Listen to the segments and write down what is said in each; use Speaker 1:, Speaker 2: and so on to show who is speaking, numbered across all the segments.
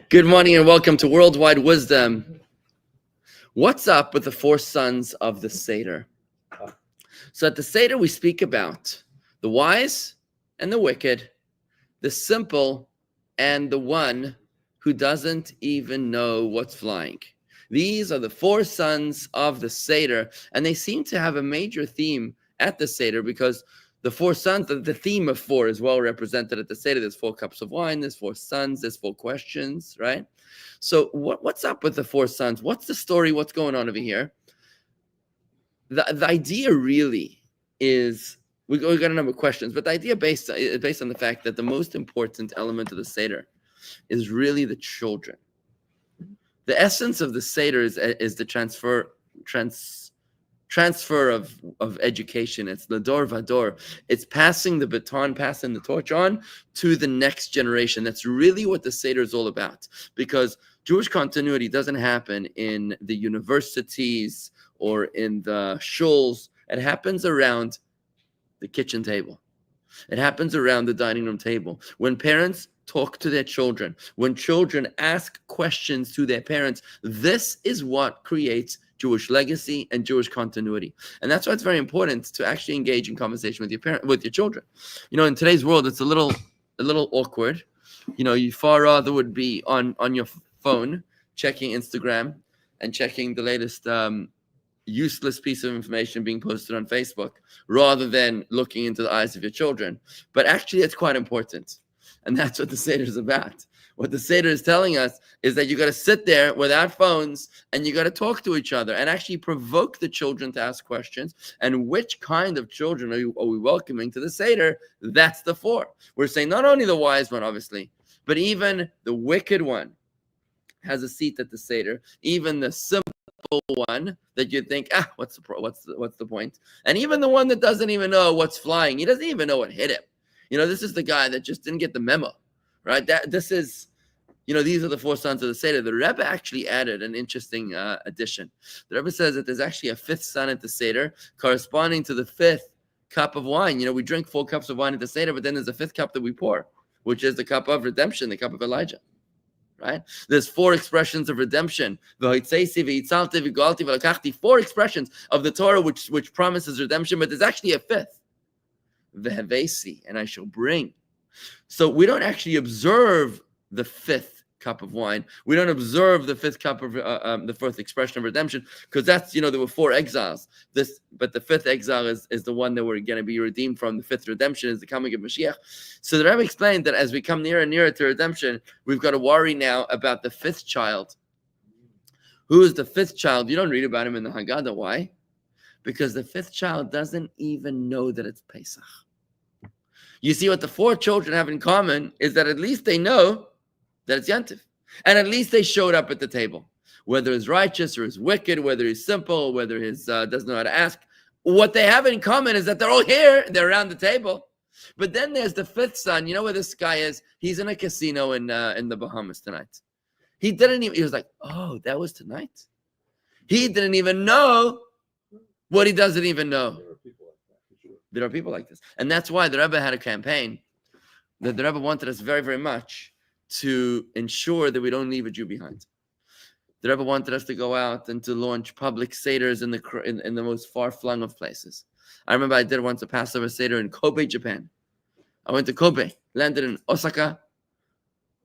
Speaker 1: Good morning and welcome to Worldwide Wisdom. What's up with the four sons of the Seder? So at the Seder we speak about the wise and the wicked, the simple and the one who doesn't even know what's flying. These are the four sons of the Seder, and they seem to have a major theme at the Seder because the four sons, the theme of four is well represented at the Seder. There's 4 cups of wine, there's 4 sons, there's 4 questions, right? So what's up with the 4 sons? What's the story? What's going on over here? The idea really is, we got a number of questions, but the idea is based on the fact that the most important element of the Seder is really the children. The essence of the Seder is the transfer of education. It's the dor vador. It's passing the baton, passing the torch on to the next generation. That's really what the Seder is all about, because Jewish continuity doesn't happen in the universities or in the shuls. It happens around the kitchen table. It happens around the dining room table. When parents talk to their children, when children ask questions to their parents, this is what creates Jewish legacy and Jewish continuity. And that's why it's very important to actually engage in conversation with your children. You know, in today's world, it's a little awkward. You know, you far rather would be on your phone checking Instagram and checking the latest useless piece of information being posted on Facebook rather than looking into the eyes of your children. But actually, it's quite important. And that's what the Seder is about. What the Seder is telling us is that you got to sit there without phones and you got to talk to each other and actually provoke the children to ask questions. And which kind of children are we welcoming to the Seder? That's the 4. We're saying not only the wise one, obviously, but even the wicked one has a seat at the Seder. Even the simple one that you think, what's the point? And even the one that doesn't even know what's flying. He doesn't even know what hit him. You know, this is the guy that just didn't get the memo, right? This is, you know, these are the 4 sons of the Seder. The Rebbe actually added an interesting addition. The Rebbe says that there's actually a 5th son at the Seder corresponding to the 5th cup of wine. You know, we drink 4 cups of wine at the Seder, but then there's a 5th cup that we pour, which is the cup of redemption, the cup of Elijah, right? There's 4 expressions of redemption. 4 expressions of the Torah which promises redemption, but there's actually a 5th. Vehevesi, and I shall bring. So we don't actually observe the 5th cup of wine. We don't observe the 5th cup of the 4th expression of redemption, because that's, you know, there were 4 exiles. But the 5th exile is the one that we're going to be redeemed from. The 5th redemption is the coming of Mashiach. So the Rebbe explained that as we come nearer and nearer to redemption, we've got to worry now about the 5th child. Who is the 5th child? You don't read about him in the Haggadah. Why? Because the 5th child doesn't even know that it's Pesach. You see, what the 4 children have in common is that at least they know that it's Yantiv. And at least they showed up at the table. Whether he's righteous or he's wicked, whether he's simple, whether he's doesn't know how to ask. What they have in common is that they're all here, they're around the table. But then there's the 5th son. You know where this guy is? He's in a casino in the Bahamas tonight. He was like, oh, that was tonight? He didn't even know what he doesn't even know. There are people like this. And that's why the Rebbe had a campaign that the Rebbe wanted us very, very much to ensure that we don't leave a Jew behind. The Rebbe wanted us to go out and to launch public seders in the most far-flung of places. I remember I did once a Passover seder in Kobe, Japan. I went to Kobe, landed in Osaka,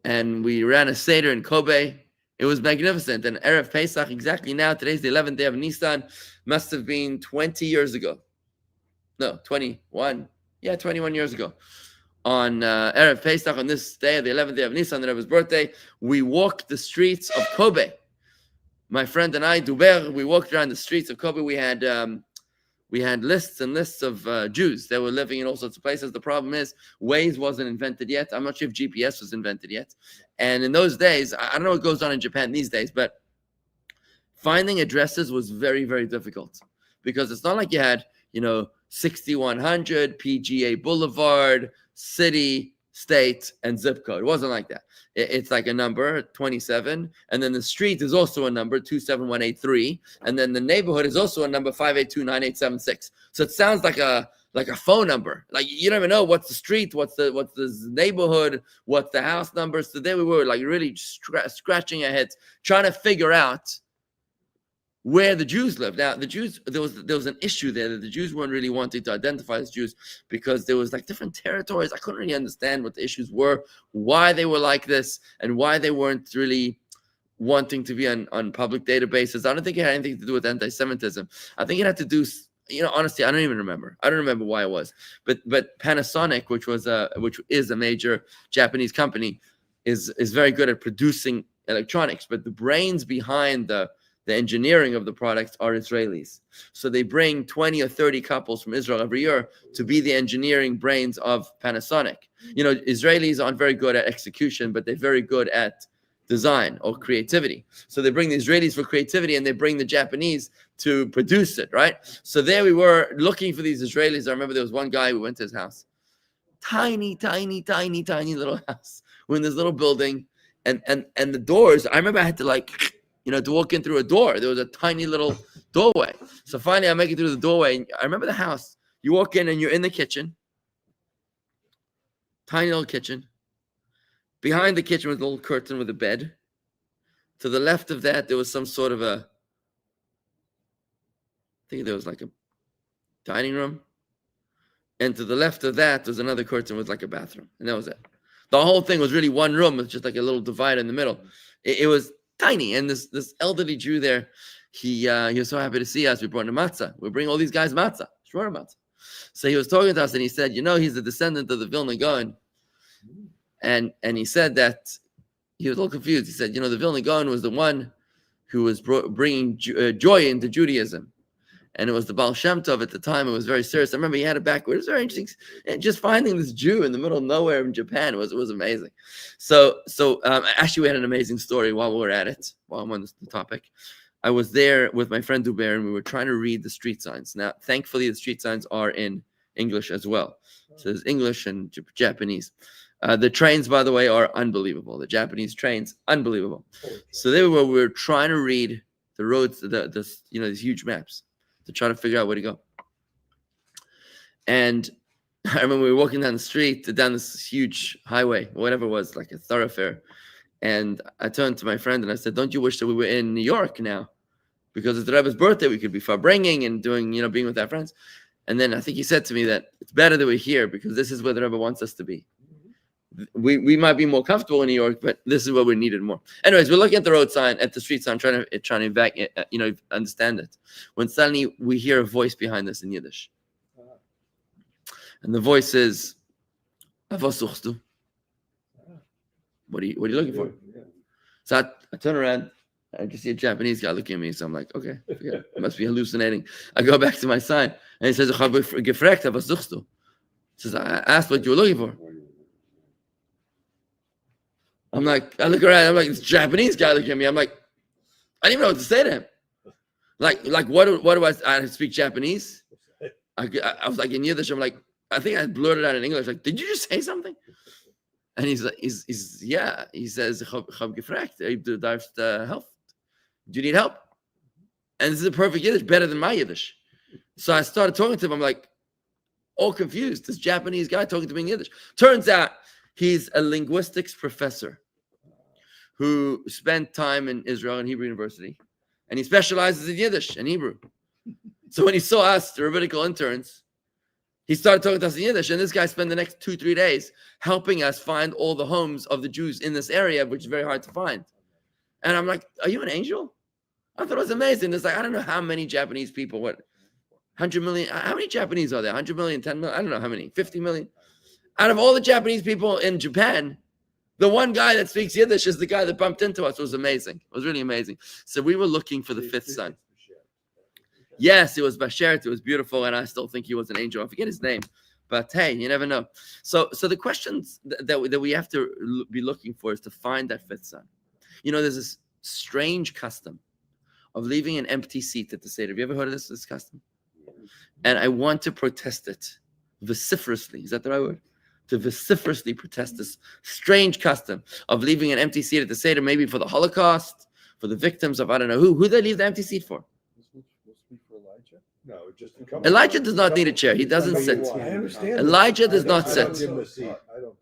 Speaker 1: and we ran a seder in Kobe. It was magnificent. And Erev Pesach, exactly now, today's the 11th day of Nisan, must have been 20 years ago. No, 21. Yeah, 21 years ago. On Erev Pesach, on this day, the 11th day of Nisan, the Rebbe's birthday, we walked the streets of Kobe. My friend and I, Duber, we walked around the streets of Kobe. We had lists and lists of Jews that were living in all sorts of places. The problem is, Waze wasn't invented yet. I'm not sure if GPS was invented yet. And in those days, I don't know what goes on in Japan these days, but finding addresses was very, very difficult. Because it's not like you had, 6100, PGA Boulevard, city, state, and zip code. It wasn't like that. It's like a number, 27, and then the street is also a number, 27183, and then the neighborhood is also a number, 5829876. So it sounds like a like a phone number. Like you don't even know what's the street, what's the neighborhood, what's the house number. So there we were, like really scratching our heads, trying to figure out where the Jews lived. Now the Jews, there was an issue there that the Jews weren't really wanting to identify as Jews because there was like different territories. I couldn't really understand what the issues were, why they were like this, and why they weren't really wanting to be on public databases. I don't think it had anything to do with anti-Semitism. I think it had to do, honestly, I don't even remember. I don't remember why it was. But Panasonic, which is a major Japanese company, is very good at producing electronics. But the brains behind the engineering of the products are Israelis. So they bring 20 or 30 couples from Israel every year to be the engineering brains of Panasonic. Israelis aren't very good at execution, but they're very good at design or creativity. So they bring the Israelis for creativity and they bring the Japanese to produce it, right? So there we were looking for these Israelis. I remember there was one guy, we went to his house. Tiny little house. We're in this little building and the doors, I remember I had to to walk in through a door. There was a tiny little doorway. So finally I make it through the doorway. And I remember the house. You walk in and you're in the kitchen. Tiny little kitchen. Behind the kitchen was a little curtain with a bed. To the left of that, there was some sort of I think there was like a dining room. And to the left of that, was another curtain with like a bathroom. And that was it. The whole thing was really one room with just like a little divider in the middle. It was tiny. And this elderly Jew there, he was so happy to see us. We brought him matzah. We bring all these guys matzah. Shmor matzah. So he was talking to us and he said, he's a descendant of the Vilna Gaon. And he said that he was a little confused. He said, the Vilna Gaon was the one who was bringing joy into Judaism. And it was the Baal Shem Tov at the time. It was very serious. I remember he had it backward. It was very interesting. And just finding this Jew in the middle of nowhere in Japan was amazing. So actually, we had an amazing story while we were at it, while I'm on this topic. I was there with my friend Duber, and we were trying to read the street signs. Now, thankfully, the street signs are in English as well. So there's English and Japanese. The trains, by the way, are unbelievable. The Japanese trains, unbelievable. So there we were trying to read the roads, these huge maps to try to figure out where to go. And I remember we were walking down the street, down this huge highway, whatever it was, like a thoroughfare. And I turned to my friend and I said, "Don't you wish that we were in New York now? Because it's the Rebbe's birthday, we could be farbringing and doing, being with our friends." And then I think he said to me that it's better that we're here because this is where the Rebbe wants us to be. We might be more comfortable in New York, but this is where we needed more. Anyways, we're looking at the road sign, at the street sign, trying to understand it. When suddenly we hear a voice behind us in Yiddish, and the voice is, "Was suchst du?" What are you looking for? So I turn around, I just see a Japanese guy looking at me. So I'm like, okay, forget it. I must be hallucinating. I go back to my sign, and he says, "Ich habe gefragt, was suchst du?" He says, "I asked what you were looking for." I'm like, I look around, I'm like, this Japanese guy looking at me. I'm like, I didn't even know what to say to him. Like what do I speak Japanese? I was like in Yiddish. I'm like, I think I blurted out in English. Like, did you just say something? And he's like, yeah. He says, "Ich hab gefragt, du darfst help. Do you need help?" And this is a perfect Yiddish, better than my Yiddish. So I started talking to him. I'm like, all confused. This Japanese guy talking to me in Yiddish. Turns out he's a linguistics professor who spent time in Israel and Hebrew University, and he specializes in Yiddish and Hebrew. So when he saw us, the rabbinical interns, he started talking to us in Yiddish, and this guy spent the next 2-3 days helping us find all the homes of the Jews in this area, which is very hard to find. And I'm like, "Are you an angel?" I thought it was amazing. It's like, I don't know how many Japanese people, 100 million, how many Japanese are there? 100 million, 10 million, I don't know how many, 50 million. Out of all the Japanese people in Japan, the one guy that speaks Yiddish is the guy that bumped into us. It was amazing. It was really amazing. So we were looking for the fifth son. Yes, it was Bashert. It was beautiful, and I still think he was an angel. I forget his name, but hey, you never know. So the questions that we have to be looking for is to find that fifth son. There's this strange custom of leaving an empty seat at the seder. Have you ever heard of this custom? And I want to protest it vociferously. Is that the right word? To vociferously protest this strange custom of leaving an empty seat at the seder, maybe for the Holocaust, for the victims of I don't know who. Who they leave the empty seat for?
Speaker 2: Must be for Elijah. No, just
Speaker 1: Elijah does not need a chair. He doesn't sit.
Speaker 2: I understand.
Speaker 1: Elijah does not
Speaker 2: I don't
Speaker 1: sit.
Speaker 2: give him a seat.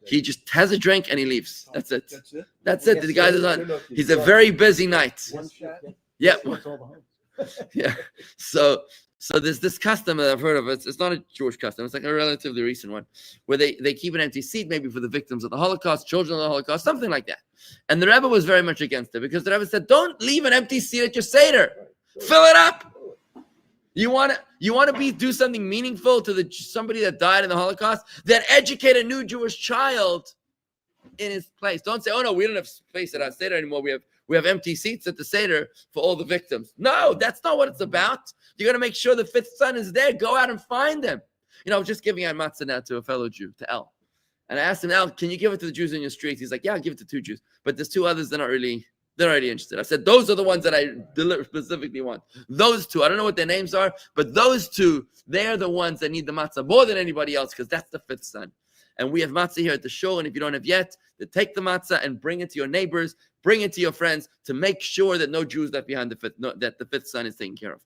Speaker 1: He just has a drink and he leaves. That's it.
Speaker 3: That's it.
Speaker 1: That's it. The guy does not. He's a very busy night.
Speaker 3: One shot.
Speaker 1: Yeah.
Speaker 3: That's all the homes.
Speaker 1: Yeah. So there's this custom that I've heard of. It's not a Jewish custom. It's like a relatively recent one, where they keep an empty seat, maybe for the victims of the Holocaust, children of the Holocaust, something like that. And the Rebbe was very much against it because the Rebbe said, "Don't leave an empty seat at your seder. Fill it up. You want to do something meaningful to somebody that died in the Holocaust, then educate a new Jewish child in his place. Don't say, oh no, we don't have space at our Seder anymore. We have empty seats at the Seder for all the victims. No, that's not what it's about. You got to make sure the fifth son is there. Go out and find them. I was just giving out matzah now to a fellow Jew, to El. And I asked him, El, can you give it to the Jews in your streets? He's like, yeah, I'll give it to 2 Jews. But there's 2 others, they're not really interested. I said, those are the ones that I specifically want. Those 2, I don't know what their names are, but those 2, they're the ones that need the matzah more than anybody else because that's the fifth son. And we have matzah here at the shul, and if you don't have yet, then take the matzah and bring it to your neighbors, bring it to your friends to make sure that no Jews left behind that the fifth son is taken care of.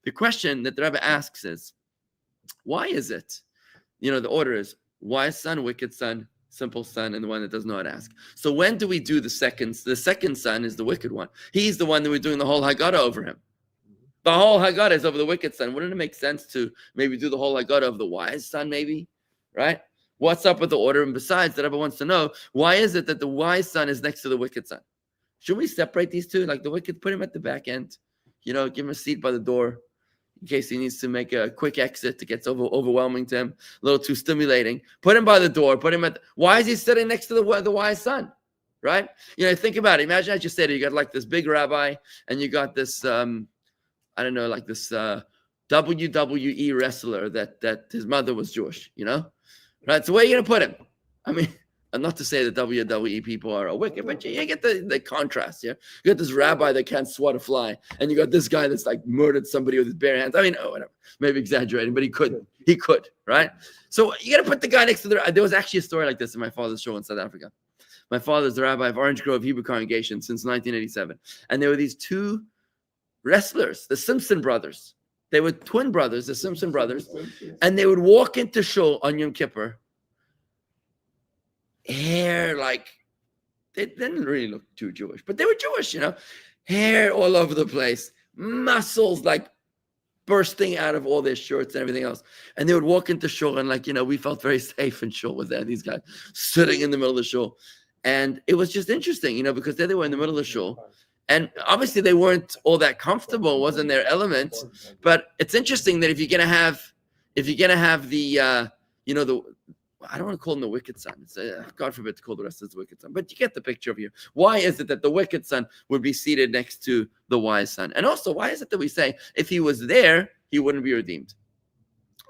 Speaker 1: The question that the Rebbe asks is, why is it, the order is wise son, wicked son, simple son, and the one that does not ask. So when do we do the second? The second son is the wicked one. He's the one that we're doing the whole Haggadah over him. The whole Haggadah is over the wicked son. Wouldn't it make sense to maybe do the whole Haggadah of the wise son, maybe? Right? What's up with the order? And besides, that everyone wants to know, why is it that the wise son is next to the wicked son? Should we separate these 2? Like the wicked, put him at the back end. Give him a seat by the door in case he needs to make a quick exit. It gets overwhelming to him, a little too stimulating. Put him by the door. Put him why is he sitting next to the wise son? Right? Think about it. Imagine as you said, you got like this big rabbi and you got this, like this WWE wrestler that his mother was Jewish, Right? So where are you going to put him? I mean, not to say that WWE people are wicked, but you get the contrast here. You got this rabbi that can't swat a fly, and you got this guy that's like murdered somebody with his bare hands. I mean, whatever. Maybe exaggerating, but he could, right? So you got to put the guy next to there was actually a story like this in my father's show in South Africa. My father's the rabbi of Orange Grove Hebrew Congregation since 1987. And there were these 2 wrestlers, the Simpson brothers. They were twin brothers, the Simpson brothers, and they would walk into shul on Yom Kippur. Hair they didn't really look too Jewish, but they were Jewish, hair all over the place, muscles like bursting out of all their shirts and everything else. And they would walk into shul and we felt very safe in shul with these guys sitting in the middle of the shul. And it was just interesting, because there they were in the middle of the shul. And obviously they weren't all that comfortable, wasn't their element. But it's interesting that if you're gonna have the I don't want to call him the wicked son. It's God forbid to call the rest of the wicked son. But you get the picture of here. Why is it that the wicked son would be seated next to the wise son? And also, why is it that we say if he was there, he wouldn't be redeemed?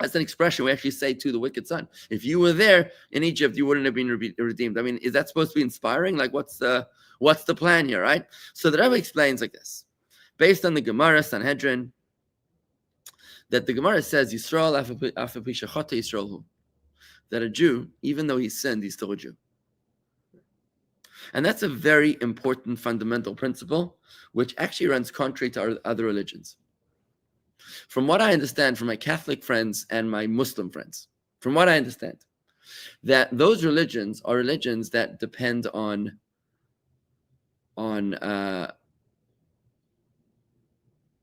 Speaker 1: That's an expression we actually say to the wicked son. If you were there in Egypt, you wouldn't have been redeemed. I mean, is that supposed to be inspiring? Like, what's the plan here, right? So the Rebbe explains like this. Based on the Gemara, Sanhedrin, that the Gemara says, Yisrael afapi shechata Yisrael hu. That a Jew, even though he sinned, he's still a Jew. And that's a very important fundamental principle, which actually runs contrary to our other religions. From what I understand from my Catholic friends and my Muslim friends, from what I understand, that those religions are religions that depend on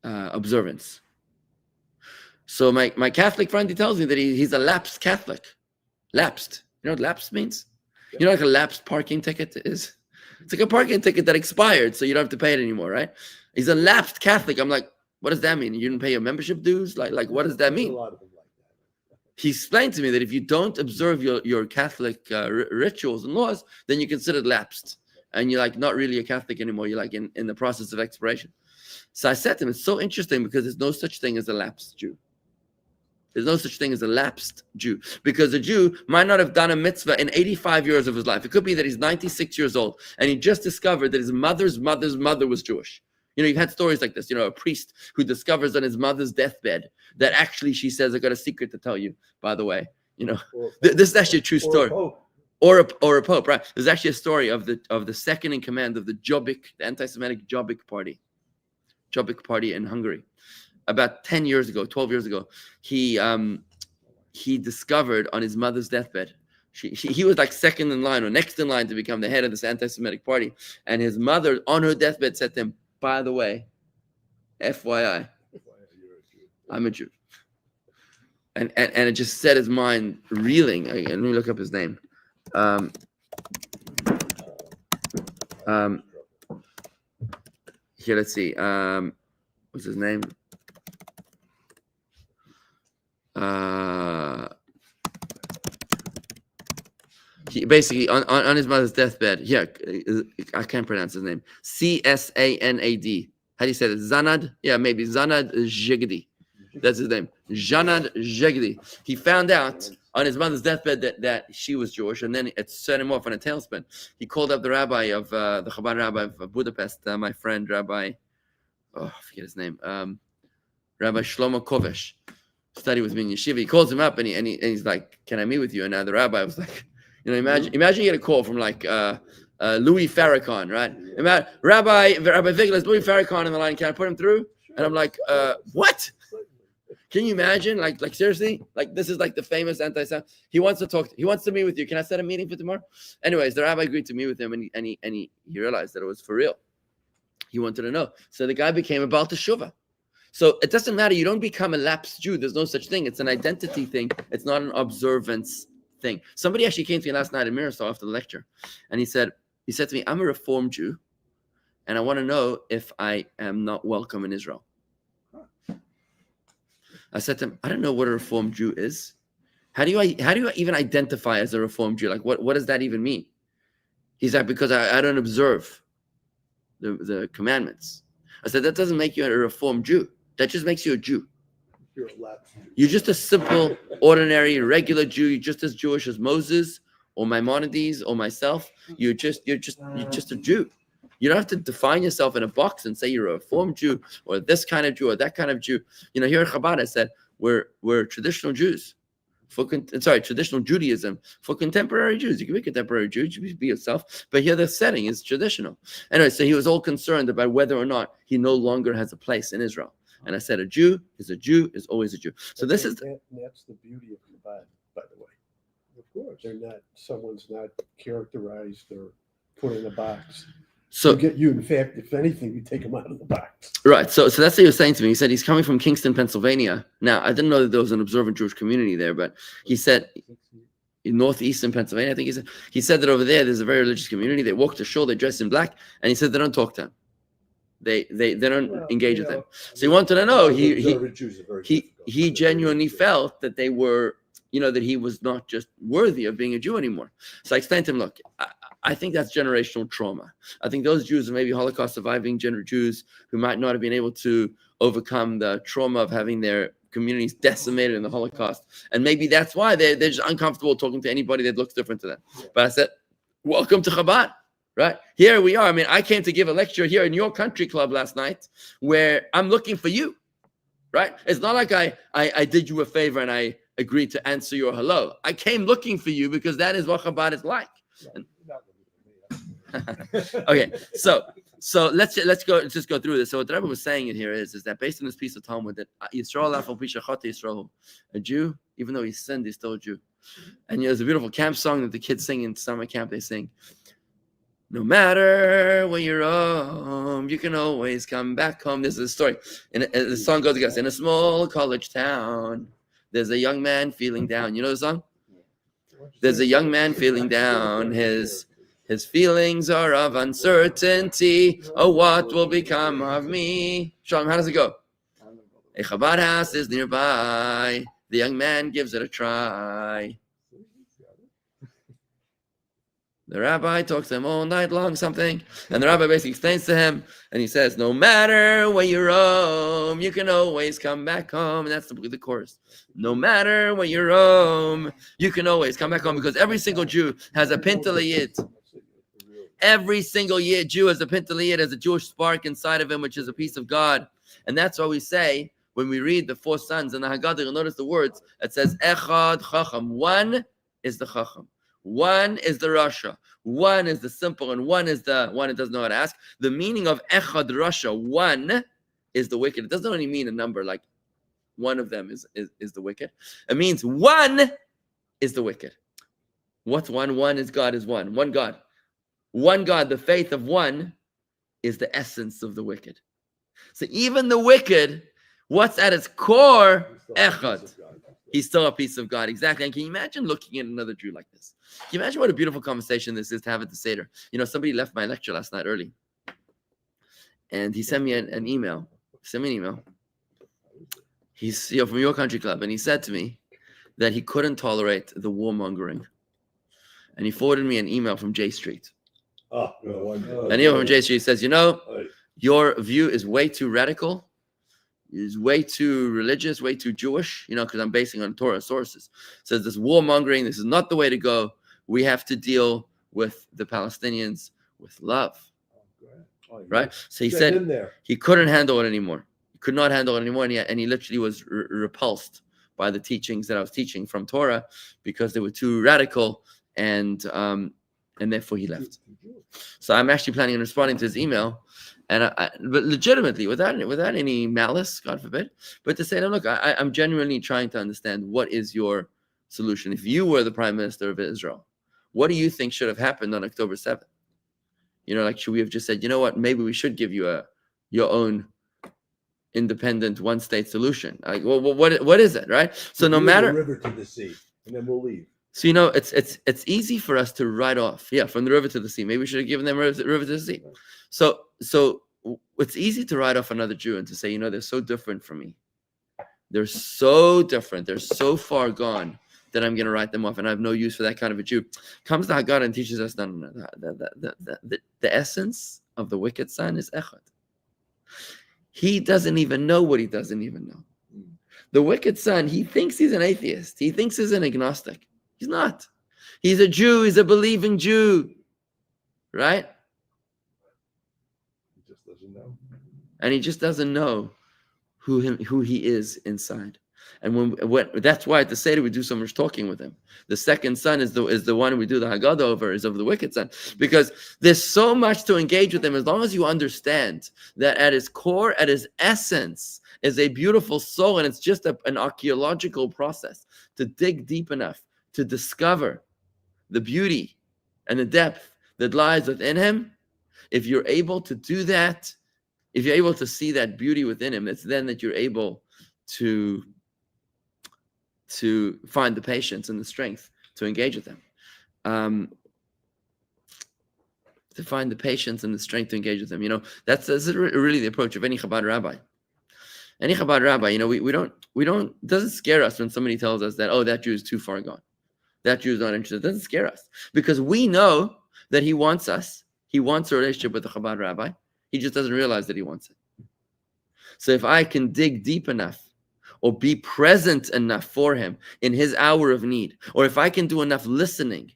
Speaker 1: observance. So my Catholic friend, he tells me that he's a lapsed Catholic. Lapsed. You know what lapsed means? You know what like a lapsed parking ticket is? It's like a parking ticket that expired, so you don't have to pay it anymore, right? He's a lapsed Catholic. I'm like, what does that mean? You didn't pay your membership dues? Like what does that mean?
Speaker 2: A lot of them like that.
Speaker 1: He explained to me that if you don't observe your Catholic rituals and laws, then you're considered lapsed. And you're like not really a Catholic anymore. You're like in the process of expiration. So I said to him, it's so interesting because there's no such thing as a lapsed Jew. There's no such thing as a lapsed Jew, because a Jew might not have done a mitzvah in 85 years of his life. It could be that he's 96 years old and he just discovered that his mother's mother was Jewish. You've had stories like this, a priest who discovers on his mother's deathbed that actually she says, I got a secret to tell you, by the way. This is actually a true story. Or a pope, right? There's actually a story of the second in command of the Jobbik, the anti-Semitic Jobbik party in Hungary. about 10 years ago, 12 years ago, he discovered on his mother's deathbed, he was like second in line or next in line to become the head of this anti-Semitic party. And his mother on her deathbed said to him, by the way, FYI, I'm a Jew. And it just set his mind reeling. Let me look up his name. Here, let's see. What's his name? He basically on his mother's deathbed. Yeah, I can't pronounce his name. Csanad. How do you say it? Zanad? Yeah, maybe Zanad Zhigdi. That's his name. Zanad Zhigdi. He found out on his mother's deathbed that she was Jewish, and then it set him off on a tailspin. He called up the rabbi of the Chabad rabbi of Budapest, my friend Rabbi. I forget his name. Rabbi Shlomo Kovesh. Study with me in yeshiva. He calls him up and he's like, "Can I meet with you?" And now the rabbi was like, imagine you get a call from like Louis Farrakhan, right? Rabbi Vigler, Louis Farrakhan on the line. Can I put him through? And I'm like, what? Can you imagine? Like seriously? Like this is like the famous anti-Semite. He wants to talk. He wants to meet with you. Can I set a meeting for tomorrow? Anyways, the rabbi agreed to meet with him, and he realized that it was for real. He wanted to know. So the guy became a Baal Teshuvah. So it doesn't matter. You don't become a lapsed Jew. There's no such thing. It's an identity thing. It's not an observance thing. Somebody actually came to me last night in Mirasol after the lecture, and he said to me, "I'm a Reformed Jew, and I want to know if I am not welcome in Israel." I said to him, "I don't know what a Reformed Jew is. How do you even identify as a Reformed Jew? Like what does that even mean?" He's like, "Because I don't observe the commandments." I said, "That doesn't make you a Reformed Jew. That just makes you a Jew.
Speaker 2: You're a lapsed Jew.
Speaker 1: You're just a simple, ordinary, regular Jew. You're just as Jewish as Moses or Maimonides or myself. You're just a Jew. You don't have to define yourself in a box and say you're a Reformed Jew or this kind of Jew or that kind of Jew. Here at Chabad, I said we're traditional Jews. Traditional Judaism for contemporary Jews. You can be a contemporary Jew, you can be yourself, but here the setting is traditional. Anyway, so he was all concerned about whether or not he no longer has a place in Israel. And I said, a Jew is always a Jew. So
Speaker 2: that's the beauty of Chabad, by the way. Of course, someone's not characterized or put in a box. So in fact, if anything, you take him out of the box.
Speaker 1: Right. So that's what he was saying to me. He said he's coming from Kingston, Pennsylvania. Now, I didn't know that there was an observant Jewish community there, but he said in northeastern Pennsylvania, I think he said that over there's a very religious community. They walk to shul, they dress in black, and he said they don't talk to him. They don't engage with them. So he wanted to know. He genuinely felt that they were, that he was not just worthy of being a Jew anymore. So I explained to him, look, I think that's generational trauma. I think those Jews are maybe Holocaust surviving Jews who might not have been able to overcome the trauma of having their communities decimated in the Holocaust. And maybe that's why they're just uncomfortable talking to anybody that looks different to them. But I said, welcome to Chabad, right? Here we are. I mean, I came to give a lecture here in your country club last night where I'm looking for you, right? It's not like I did you a favor and I agreed to answer your hello. I came looking for you because that is what Chabad is like. And, okay, so let's just go through this. So what the Rebbe was saying in here is that based on this piece of Talmud, that Yisrael, a Jew, even though he sinned, he's still a Jew. And there's a beautiful camp song that the kids sing in summer camp. They sing, no matter where you roam, you can always come back home. This is a story. And the song goes like this: in a small college town, there's a young man feeling down. You know the song? There's a young man feeling down. His feelings are of uncertainty. Oh, what will become of me? Shalom, how does it go? A Chabad house is nearby. The young man gives it a try. The rabbi talks to him all night long, something. And the rabbi basically explains to him, and he says, no matter where you roam, you can always come back home. And that's the chorus. No matter where you roam, you can always come back home, because every single Jew has a pintalayid. Every single Jew has a pintalayid, has a Jewish spark inside of him, which is a piece of God. And that's why we say, when we read the four sons in the Haggadah, you'll notice the words. It says, Echad Chacham. One is the Chacham. One is the Rasha. One is the simple, and one is the one that doesn't know how to ask. The meaning of Echad Rasha, one, is the wicked. It doesn't only mean a number like one of them is the wicked. It means one is the wicked. What's one? One is God is one. One God. One God, the faith of one is the essence of the wicked. So even the wicked, what's at its core? Echad. He's still a piece of God. Exactly. And can you imagine looking at another Jew like this? Can you imagine what a beautiful conversation this is to have at the seder? Somebody left my lecture last night early. And he sent me an email. He's from your country club. And he said to me that he couldn't tolerate the warmongering. And he forwarded me an email from J Street. An email from J Street says, your view is way too radical. Is way too religious, way too Jewish, because I'm basing on Torah sources. Says this warmongering, this is not the way to go. We have to deal with the Palestinians with love. Right? So he said he couldn't handle it anymore. He could not handle it anymore. And he literally was repulsed by the teachings that I was teaching from Torah because they were too radical, and therefore he left. So I'm actually planning on responding to his email. But legitimately, without any malice, God forbid, but to say, no, look, I'm genuinely trying to understand what is your solution. If you were the prime minister of Israel, what do you think should have happened on October 7th? Should we have just said, what, maybe we should give you your own independent one-state solution? What is it, right? So no matter
Speaker 3: the river to the sea, and then we'll leave.
Speaker 1: So it's easy for us to write off, from the river to the sea. Maybe we should have given them river to the sea. So it's easy to write off another Jew and to say, they're so different from me. They're so different. They're so far gone that I'm going to write them off, and I have no use for that kind of a Jew. Comes to Haggad and teaches us the essence of the wicked son is echad. He doesn't even know what he doesn't even know. The wicked son, he thinks he's an atheist. He thinks he's an agnostic. He's not. He's a Jew. He's a believing Jew. Right?
Speaker 3: He just doesn't know.
Speaker 1: And he just doesn't know who he is inside. And when that's why at the Seder we do so much talking with him. The second son is the one we do the Haggadah over, is of the wicked son. Because there's so much to engage with him as long as you understand that at his core, at his essence, is a beautiful soul, and it's just an archaeological process to dig deep enough to discover the beauty and the depth that lies within him. If you're able to do that, if you're able to see that beauty within him, it's then that you're able to find the patience and the strength to engage with them. To find the patience and the strength to engage with them. That's really the approach of any Chabad rabbi. Any Chabad rabbi, we don't, it doesn't scare us when somebody tells us that, that Jew is too far gone. That Jew is not interested. It doesn't scare us because we know that he wants us. He wants a relationship with the Chabad rabbi. He just doesn't realize that he wants it. So if I can dig deep enough or be present enough for him in his hour of need, or if I can do enough listening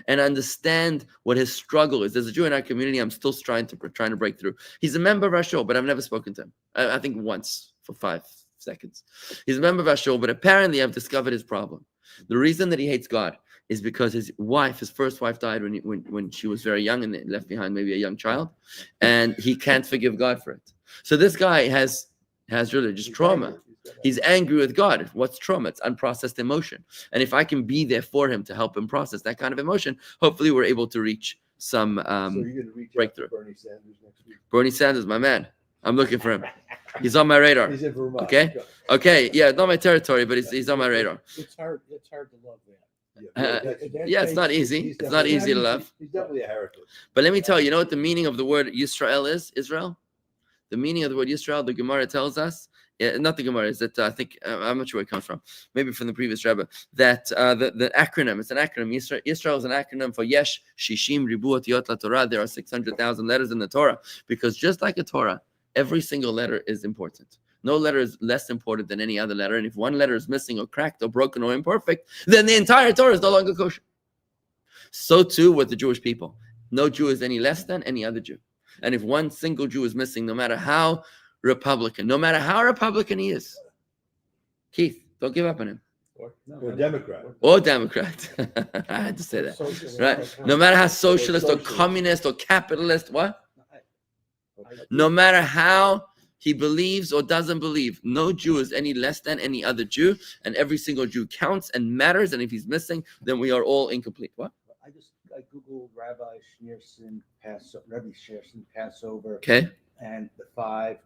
Speaker 1: and understand what his struggle is. There's a Jew in our community I'm still trying to break through. He's a member of our shul, but I've never spoken to him. I think once for 5 seconds. He's a member of our shul, but apparently I've discovered his problem. The reason that he hates God is because his first wife died when she was very young and left behind maybe a young child, and he can't forgive God for it. So this guy has religious trauma. He's angry with God. What's trauma? It's unprocessed emotion. And if I can be there for him to help him process that kind of emotion, hopefully we're able to reach some
Speaker 3: So you're going to reach
Speaker 1: breakthrough.
Speaker 3: out to Bernie Sanders next week?
Speaker 1: Bernie Sanders, my man. I'm looking for him. He's on my radar.
Speaker 3: He's in Vermont.
Speaker 1: Okay. Yeah, not my territory, but he's on my radar.
Speaker 2: It's hard to love that.
Speaker 1: Yeah, it's not easy. It's not easy to love.
Speaker 3: He's definitely a heretic.
Speaker 1: But let me tell you, what the meaning of the word Yisrael is? Israel? The meaning of the word Yisrael, the Gemara tells us, not the Gemara, is that I think, I'm not sure where it comes from, maybe from the previous Rebbe, that the acronym, it's an acronym. Yisrael is an acronym for Yesh, Shishim, Ribu, Otiyot LaTorah. There are 600,000 letters in the Torah, because just like a Torah, every single letter is important. No letter is less important than any other letter. And if one letter is missing or cracked or broken or imperfect, then the entire Torah is no longer kosher. So too with the Jewish people. No Jew is any less than any other Jew. And if one single Jew is missing, no matter how Republican he is, Keith, don't give up on him.
Speaker 3: Or Democrat.
Speaker 1: Or Democrat. I had to say that.
Speaker 2: Socialist,
Speaker 1: Right? No matter how socialist or communist or capitalist, what? No matter how he believes or doesn't believe. No Jew is any less than any other Jew, and every single Jew counts and matters. And if he's missing, then we are all incomplete. What?
Speaker 3: I googled Rabbi Schneerson Passover.
Speaker 1: Okay.
Speaker 3: And the 5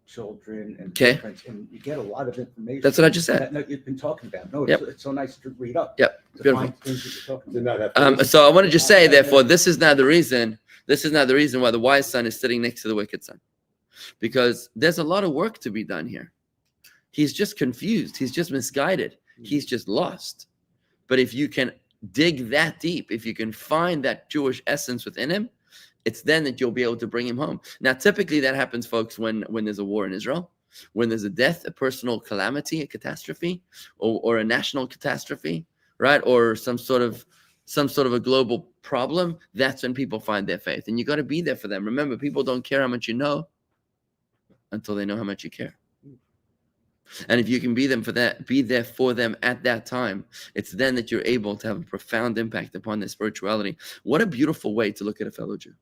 Speaker 3: children and
Speaker 1: Okay.
Speaker 3: difference, and you get a lot of information.
Speaker 1: That's what I just said.
Speaker 3: That you've been talking about. No,
Speaker 1: Yep.
Speaker 3: it's so nice to read up.
Speaker 1: Yep.
Speaker 3: To
Speaker 1: Beautiful.
Speaker 3: find things that you're talking about.
Speaker 1: So I want to just say, therefore, this is not the reason. This is not the reason why the wise son is sitting next to the wicked son, because there's a lot of work to be done here. He's just confused. He's just misguided. He's just lost. But if you can dig that deep, if you can find that Jewish essence within him, it's then that you'll be able to bring him home. Now, typically that happens, folks, when there's a war in Israel, when there's a death, a personal calamity, a catastrophe, or a national catastrophe, right? Or some sort of a global problem. That's when people find their faith. And you got to be there for them. Remember, people don't care how much you know until they know how much you care. And if you can be there for them at that time, it's then that you're able to have a profound impact upon their spirituality. What a beautiful way to look at a fellow Jew.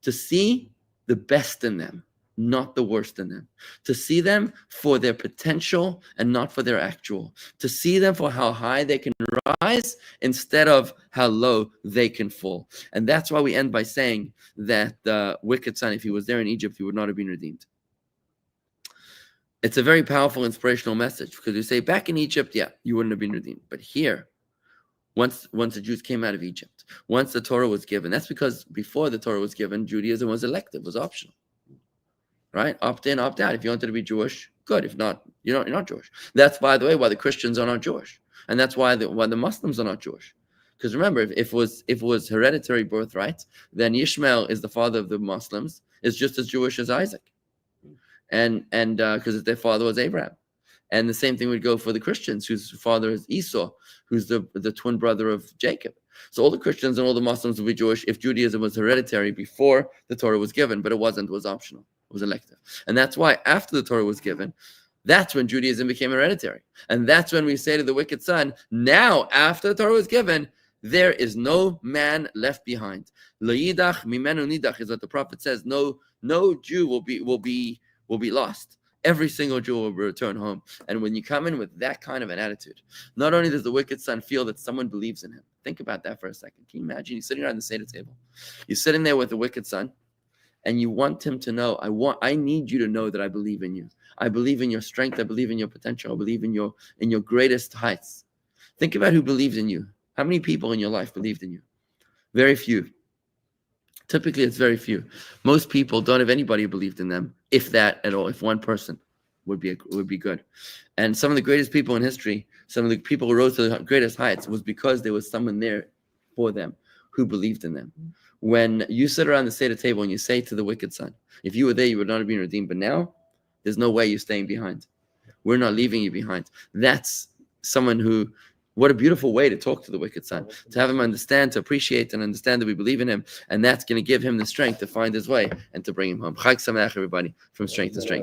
Speaker 1: To see the best in them, not the worst in them. To see them for their potential and not for their actual. To see them for how high they can rise instead of how low they can fall. And that's why we end by saying that the wicked son, if he was there in Egypt, he would not have been redeemed. It's a very powerful, inspirational message, because you say back in Egypt, yeah, you wouldn't have been redeemed. But here, once the Jews came out of Egypt, once the Torah was given, that's because before the Torah was given, Judaism was elective, was optional, right? Opt in, opt out. If you wanted to be Jewish, good. If not, you're not Jewish. That's, by the way, why the Christians are not Jewish, and that's why the Muslims are not Jewish. Because remember, if it was hereditary birthright, then Ishmael is the father of the Muslims, is just as Jewish as Isaac. And because their father was Abraham. And the same thing would go for the Christians, whose father is Esau, who's the twin brother of Jacob. So all the Christians and all the Muslims would be Jewish if Judaism was hereditary before the Torah was given, but it wasn't. It was optional. It was elective. And that's why after the Torah was given, that's when Judaism became hereditary. And that's when we say to the wicked son, now after the Torah was given, there is no man left behind. Lo yidach mimenu nidach is what the prophet says. No Jew will be lost. Every single Jew will return home. And when you come in with that kind of an attitude, not only does the wicked son feel that someone believes in him. Think about that for a second. Can you imagine? You're sitting around the seder table. You're sitting there with the wicked son, and you want him to know, I need you to know that I believe in you. I believe in your strength. I believe in your potential. I believe in your greatest heights. Think about who believes in you. How many people in your life believed in you? Very few. Typically, it's very few. Most people don't have anybody who believed in them, if that at all. If one person would be good. And some of the greatest people in history, some of the people who rose to the greatest heights, was because there was someone there for them who believed in them. When you sit around the seder table and you say to the wicked son, if you were there, you would not have been redeemed. But now, there's no way you're staying behind. We're not leaving you behind. That's someone who... What a beautiful way to talk to the wicked son, to have him understand, to appreciate and understand that we believe in him. And that's going to give him the strength to find his way and to bring him home. Chag Sameach, everybody, from strength to strength.